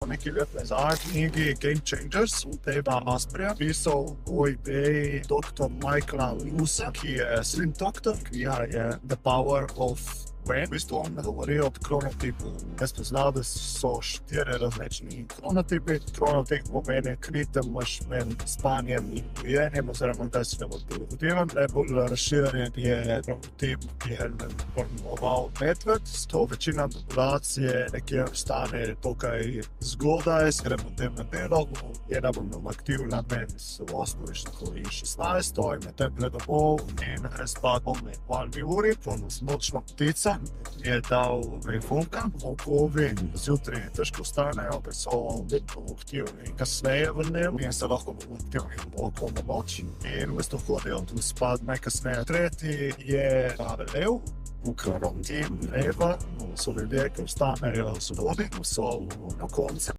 nekaj let nazaj v knjigi Game Changers, Deva Asprija, pisal o ideji dr. Michaela Lewisa, ki je Slim Doctor, ki je The Power of When. V bistvu on govori od kronotipu. Jaz poznal, da so 4 različni kronotipi. Kronotip pomeni ritem med spanjem in bujenjem, oziroma da se ne bo prilagodevan. Najbolj razširjen je kronotip, ki je pojmoval medved. To večina populacije nekje ostane tukaj zgodaj, ker potem na delo, je najbolj aktivna med 8 in 16, to je med tem domov in razpad med 2 uri, nočna ptica je dal funka, volkovi zjutraj težko vstanejo, ker so vedno aktivni kasneje v dnevu in se lahko aktivni okoli na noč in v bistvu hodijo tudi spat najkasneje. Tretji je lev, kronotipi leva, so ljudje, ki vstanejo zgodaj, so na koncu